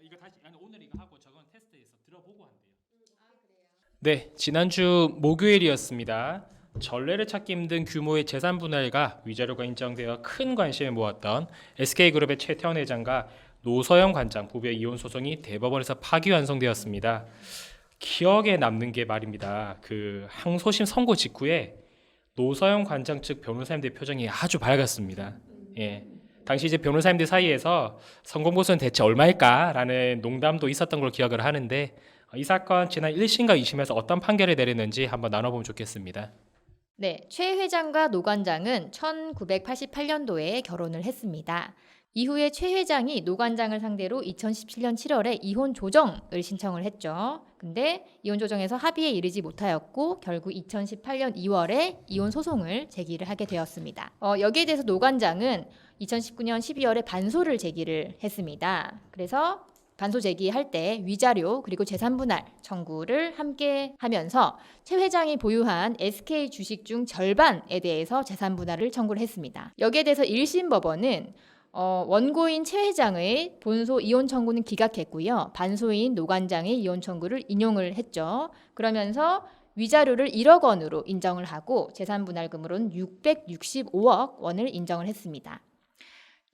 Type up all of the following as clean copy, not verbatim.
이거 다시 오늘 이거 하고 저건 테스트해서 들어보고 한대요. 네, 지난주 목요일이었습니다. 전례를 찾기 힘든 규모의 재산 분할과 위자료가 인정되어 큰 관심을 모았던 SK그룹의 최태원 회장과 노서영 관장 부부의 이혼 소송이 대법원에서 파기환송되었습니다. 기억에 남는 게 말입니다. 그 항소심 선고 직후에 노서영 관장 측 변호사님들 표정이 아주 밝았습니다. 예. 당시 이제 변호사님들 사이에서 성공보수는 대체 얼마일까라는 농담도 있었던 걸로 기억을 하는데 이 사건 지난 1심과 2심에서 어떤 판결을 내렸는지 한번 나눠보면 좋겠습니다. 네, 최 회장과 노 관장은 1988년도에 결혼을 했습니다. 이후에 최 회장이 노 관장을 상대로 2017년 7월에 이혼 조정을 신청을 했죠. 근데 이혼 조정에서 합의에 이르지 못하였고 결국 2018년 2월에 이혼 소송을 제기를 하게 되었습니다. 여기에 대해서 노 관장은 2019년 12월에 반소를 제기를 했습니다. 그래서 반소 제기할 때 위자료 그리고 재산분할 청구를 함께 하면서 최 회장이 보유한 SK 주식 중 절반에 대해서 재산분할을 청구를 했습니다. 여기에 대해서 1심 법원은 원고인 최 회장의 본소 이혼 청구는 기각했고요. 반소인 노 관장의 이혼 청구를 인용을 했죠. 그러면서 위자료를 1억 원으로 인정을 하고 재산분할금으로는 665억 원을 인정을 했습니다.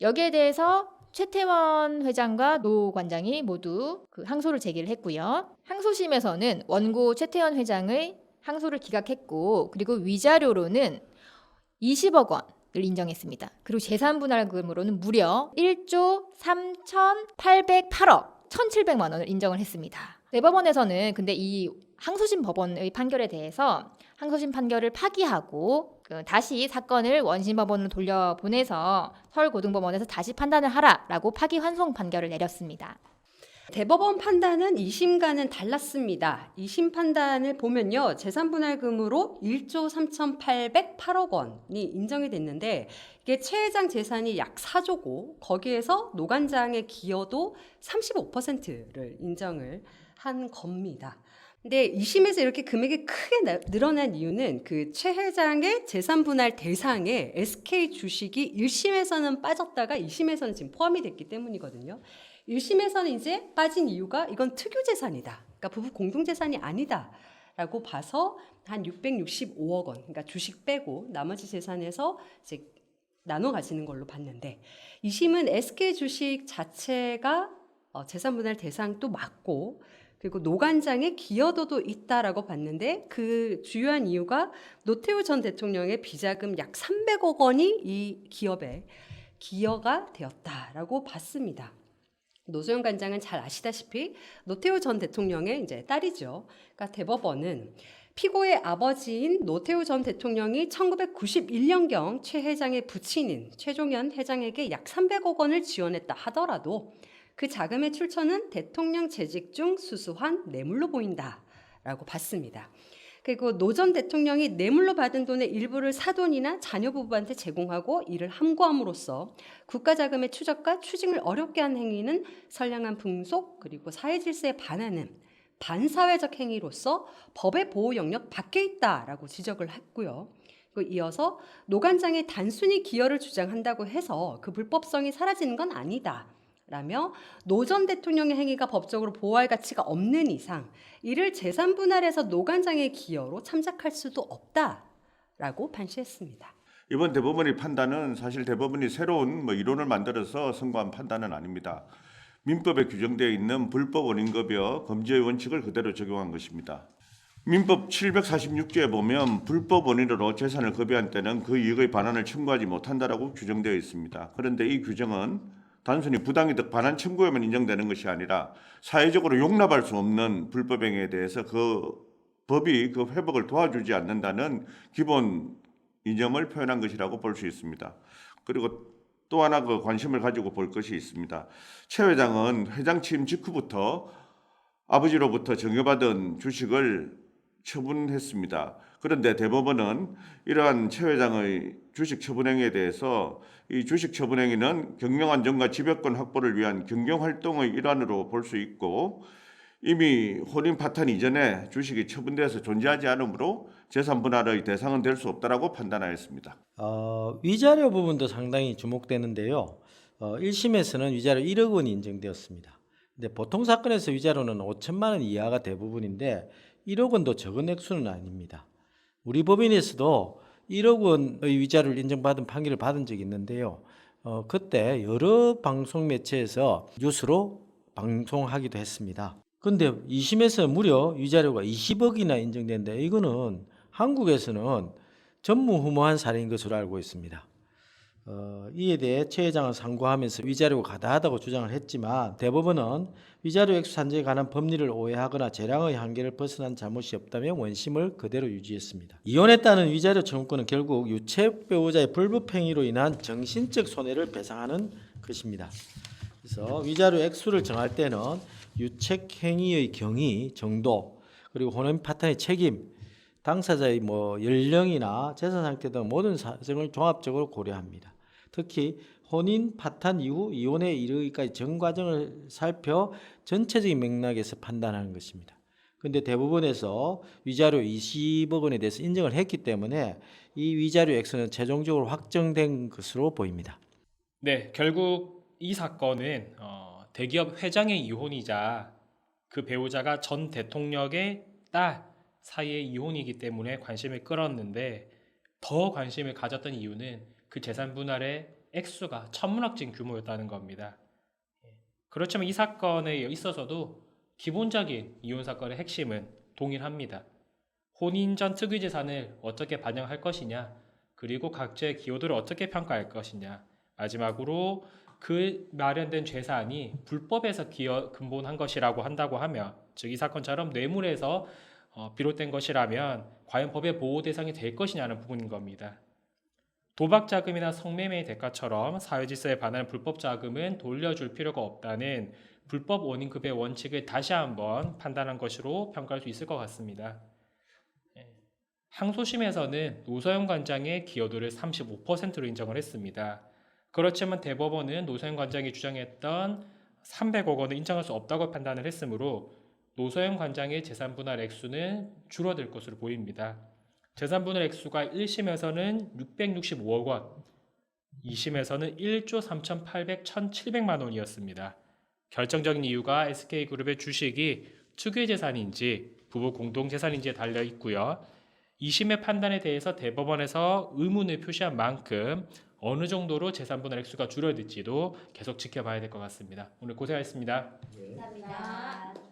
여기에 대해서 최태원 회장과 노 관장이 모두 항소를 제기를 했고요. 항소심에서는 원고 최태원 회장의 항소를 기각했고 그리고 위자료로는 20억 원을 인정했습니다. 그리고 재산분할금으로는 무려 1조 3,808억 1,700만 원을 인정을 했습니다. 대법원에서는 근데 이 항소심 법원의 판결에 대해서 항소심 판결을 파기하고 다시 사건을 원심법원으로 돌려보내서 서울고등법원에서 다시 판단을 하라라고 파기환송 판결을 내렸습니다. 대법원 판단은 2심과는 달랐습니다. 2심 판단을 보면요. 재산분할금으로 1조 3,808억 원이 인정이 됐는데 이게 최 회장 재산이 약 4조고 거기에서 노 관장의 기여도 35%를 인정을 한 겁니다. 근데 2심에서 이렇게 금액이 크게 늘어난 이유는 그 최 회장의 재산 분할 대상에 SK 주식이 1심에서는 빠졌다가 2심에서는 지금 포함이 됐기 때문이거든요. 1심에서는 이제 빠진 이유가 이건 특유 재산이다. 그러니까 부부 공동 재산이 아니다라고 봐서 한 665억 원, 그러니까 주식 빼고 나머지 재산에서 이제 나눠 가지는 걸로 봤는데 2심은 SK 주식 자체가 재산 분할 대상도 맞고 그리고 노 관장의 기여도도 있다라고 봤는데 그 주요한 이유가 노태우 전 대통령의 비자금 약 300억 원이 이 기업에 기여가 되었다라고 봤습니다. 노소영 관장은 잘 아시다시피 노태우 전 대통령의 이제 딸이죠. 그러니까 대법원은 피고의 아버지인 노태우 전 대통령이 1991년경 최 회장의 부친인 최종현 회장에게 약 300억 원을 지원했다 하더라도 그 자금의 출처는 대통령 재직 중 수수한 뇌물로 보인다라고 봤습니다. 그리고 노 전 대통령이 뇌물로 받은 돈의 일부를 사돈이나 자녀 부부한테 제공하고 이를 함구함으로써 국가 자금의 추적과 추징을 어렵게 한 행위는 선량한 풍속 그리고 사회 질서에 반하는 반사회적 행위로서 법의 보호 영역 밖에 있다라고 지적을 했고요. 그리고 이어서 노 관장이 단순히 기여를 주장한다고 해서 그 불법성이 사라지는 건 아니다. 라며 노 전 대통령의 행위가 법적으로 보호할 가치가 없는 이상 이를 재산 분할해서 노 관장의 기여로 참작할 수도 없다라고 판시했습니다. 이번 대법원의 판단은 사실 대법원이 새로운 이론을 만들어서 선고한 판단은 아닙니다. 민법에 규정되어 있는 불법 원인급여 검지의 원칙을 그대로 적용한 것입니다. 민법 746조에 보면 불법 원인으로 재산을 급여한 때는 그 이익의 반환을 청구하지 못한다라고 규정되어 있습니다. 그런데 이 규정은 단순히 부당이득 반환 청구에만 인정되는 것이 아니라 사회적으로 용납할 수 없는 불법 행위에 대해서 그 법이 그 회복을 도와주지 않는다는 기본 이념을 표현한 것이라고 볼 수 있습니다. 그리고 또 하나 그 관심을 가지고 볼 것이 있습니다. 최 회장은 회장 취임 직후부터 아버지로부터 증여받은 주식을 처분했습니다. 그런데 대법원은 이러한 최 회장의 주식 처분 행위에 대해서 이 주식 처분 행위는 경영 안정과 지배권 확보를 위한 경영 활동의 일환으로 볼 수 있고 이미 혼인 파탄 이전에 주식이 처분돼서 존재하지 않으므로 재산 분할의 대상은 될 수 없다라고 판단하였습니다. 위자료 부분도 상당히 주목되는데요. 1심에서는 위자료 1억 원이 인정되었습니다. 근데 보통 사건에서 위자료는 5천만 원 이하가 대부분인데 1억 원도 적은 액수는 아닙니다. 우리 법인에서도 1억 원의 위자료를 인정받은 판결을 받은 적이 있는데요. 그때 여러 방송 매체에서 뉴스로 방송하기도 했습니다. 근데 2심에서 무려 위자료가 20억이나 인정된데 이거는 한국에서는 전무후무한 사례인 것으로 알고 있습니다. 이에 대해 최 회장은 상고하면서 위자료가 가다하다고 주장을 했지만 대법원은 위자료 액수 산정에 관한 법리를 오해하거나 재량의 한계를 벗어난 잘못이 없다며 원심을 그대로 유지했습니다. 이혼했다는 위자료 청구권은 결국 유책 배우자의 불법 행위로 인한 정신적 손해를 배상하는 것입니다. 그래서 위자료 액수를 정할 때는 유책 행위의 경위, 정도, 그리고 혼인 파탄의 책임, 당사자의 연령이나 재산 상태 등 모든 사정을 종합적으로 고려합니다. 특히 혼인 파탄 이후 이혼에 이르기까지 전 과정을 살펴 전체적인 맥락에서 판단하는 것입니다. 그런데 대부분에서 위자료 20억 원에 대해서 인정을 했기 때문에 이 위자료 액수는 최종적으로 확정된 것으로 보입니다. 네, 결국 이 사건은 대기업 회장의 이혼이자 그 배우자가 전 대통령의 딸 사이의 이혼이기 때문에 관심을 끌었는데 더 관심을 가졌던 이유는 그 재산 분할의 액수가 천문학적인 규모였다는 겁니다. 그렇지만 이 사건에 있어서도 기본적인 이혼 사건의 핵심은 동일합니다. 혼인 전 특유 재산을 어떻게 반영할 것이냐, 그리고 각자의 기여도를 어떻게 평가할 것이냐, 마지막으로 그 마련된 재산이 불법에서 근본한 것이라고 한다고 하면, 즉 이 사건처럼 뇌물에서 비롯된 것이라면 과연 법의 보호 대상이 될 것이냐는 부분인 겁니다. 도박 자금이나 성매매의 대가처럼 사회질서에 반하는 불법 자금은 돌려줄 필요가 없다는 불법 원인급여 원칙을 다시 한번 판단한 것으로 평가할 수 있을 것 같습니다. 항소심에서는 노서영 관장의 기여도를 35%로 인정을 했습니다. 그렇지만 대법원은 노서영 관장이 주장했던 300억 원을 인정할 수 없다고 판단을 했으므로 노서영 관장의 재산 분할 액수는 줄어들 것으로 보입니다. 재산 분할 액수가 1심에서는 665억 원, 2심에서는 1조 3,800, 1,700만 원이었습니다. 결정적인 이유가 SK그룹의 주식이 특유의 재산인지 부부 공동재산인지에 달려 있고요. 2심의 판단에 대해서 대법원에서 의문을 표시한 만큼 어느 정도로 재산 분할 액수가 줄어들지도 계속 지켜봐야 될 것 같습니다. 오늘 고생하셨습니다. 감사합니다.